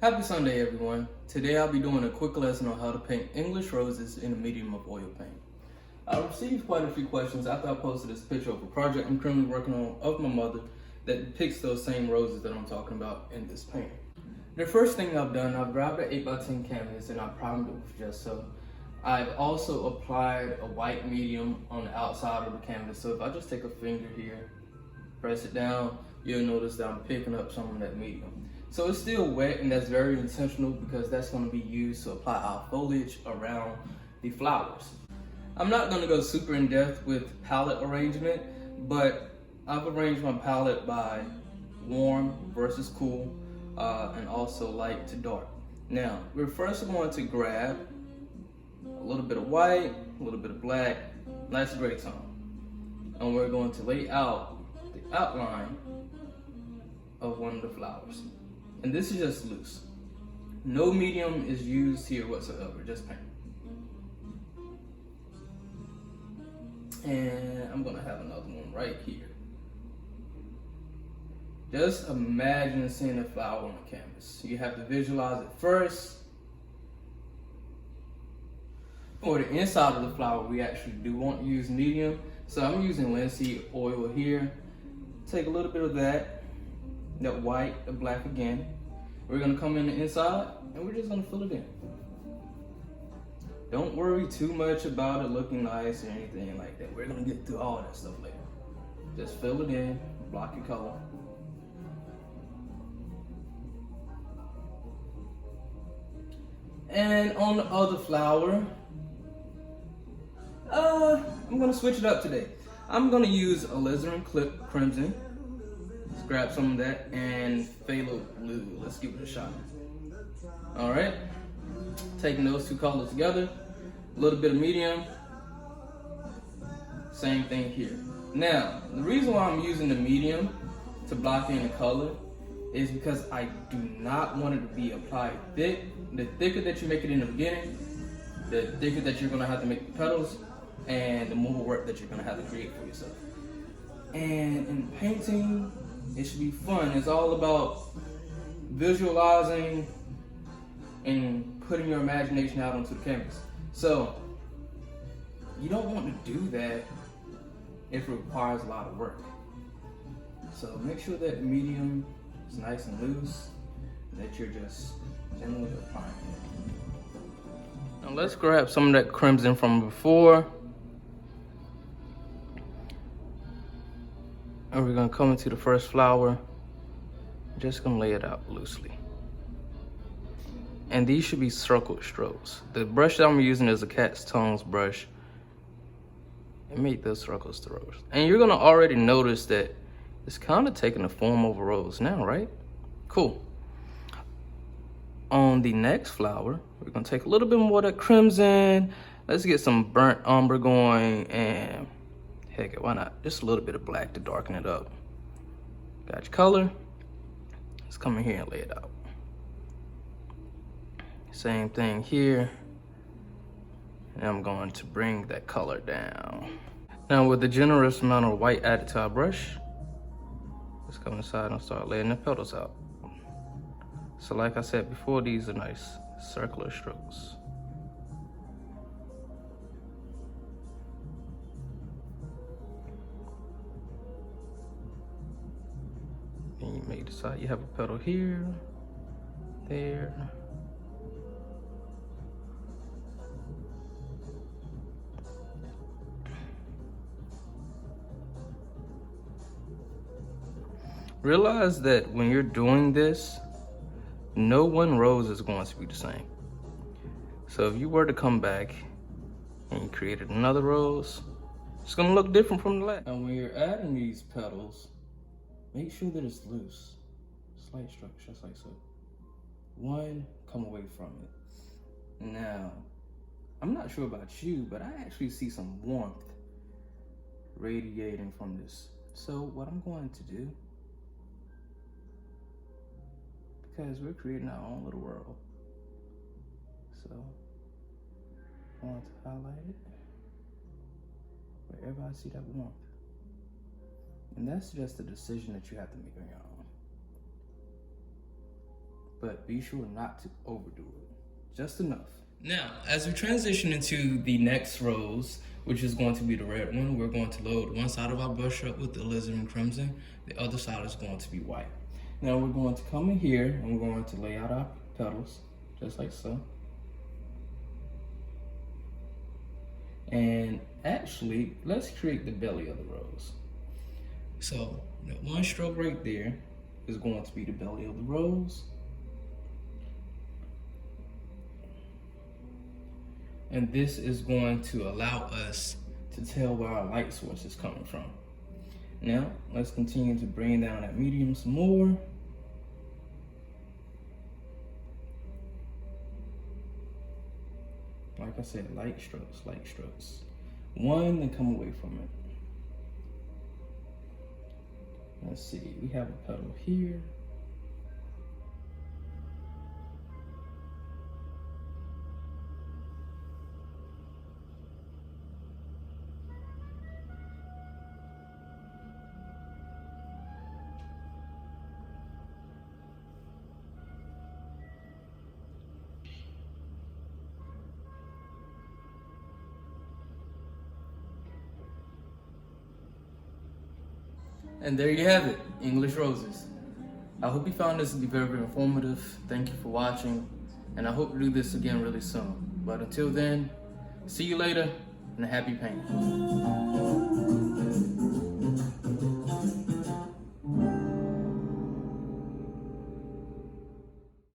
Happy Sunday, everyone. Today I'll be doing a quick lesson on how to paint English roses in a medium of oil paint. I received quite a few questions after I posted this picture of a project I'm currently working on of my mother that depicts those same roses that I'm talking about in this painting. The first thing I've done, I've grabbed an 8x10 canvas and I primed it with gesso. I've also applied a white medium on the outside of the canvas. So if I just take a finger here, press it down, you'll notice that I'm picking up some of that medium. So it's still wet, and that's very intentional because that's going to be used to apply our foliage around the flowers. I'm not going to go super in depth with palette arrangement, but I've arranged my palette by warm versus cool, and also light to dark. Now, we're first going to grab a little bit of white, a little bit of black, nice gray tone, and we're going to lay out the outline of one of the flowers. And this is just loose. No medium is used here whatsoever, just paint. And I'm gonna have another one right here. Just imagine seeing a flower on the canvas. You have to visualize it first. For the inside of the flower, we actually do want to use medium. So I'm using linseed oil here. Take a little bit of that white, the black again. We're gonna come in the inside and we're just gonna fill it in. Don't worry too much about it looking nice or anything like that. We're gonna get through all that stuff later. Just fill it in, block your color. And on the other flower, I'm gonna switch it up today. I'm gonna use alizarin clip crimson. Let's grab some of that and phthalo blue. Let's give it a shot. All right, taking those two colors together, a little bit of medium, same thing here. Now, the reason why I'm using the medium to block in the color is because I do not want it to be applied thick. The thicker that you make it in the beginning, the thicker that you're gonna have to make the petals, and the more work that you're gonna have to create for yourself. And in painting, it should be fun. It's all about visualizing and putting your imagination out onto the canvas. So you don't want to do that if it requires a lot of work. So make sure that the medium is nice and loose, that you're just gently applying it. Now let's grab some of that crimson from before. And we're gonna come into the first flower. Just gonna lay it out loosely. And these should be circle strokes. The brush that I'm using is a cat's tongues brush. And make those circle strokes. And you're gonna already notice that it's kind of taking the form of a rose now, right? Cool. On the next flower, we're gonna take a little bit more of that crimson. Let's get some burnt umber going, and heck, why not? Just a little bit of black to darken it up. Got your color. Let's come in here and lay it out. Same thing here. And I'm going to bring that color down. Now with the generous amount of white added to our brush, let's come inside and start laying the petals out. So like I said before, these are nice circular strokes. And you may decide you have a petal here, there. Realize that when you're doing this, no one rose is going to be the same. So if you were to come back and you created another rose, it's gonna look different from the last. And when you're adding these petals, make sure that it's loose. Slight strokes, just like so. One, come away from it. Now, I'm not sure about you, but I actually see some warmth radiating from this. So what I'm going to do, because we're creating our own little world, so I want to highlight it wherever I see that warmth. And that's just a decision that you have to make on your own. but be sure not to overdo it. Just enough. Now, as we transition into the next rose, which is going to be the red one, we're going to load one side of our brush up with the alizarin crimson. The other side is going to be white. Now we're going to come in here and we're going to lay out our petals, just like so. And actually, let's create the belly of the rose. So that one stroke right there is going to be the belly of the rose. And this is going to allow us to tell where our light source is coming from. Now, let's continue to bring down that medium some more. Like I said, light strokes, light strokes. One, then come away from it. Let's see, we have a petal here. And there you have it, English roses. I hope you found this to be very, very informative. Thank you for watching, and I hope to do this again really soon. But until then, see you later, and happy painting.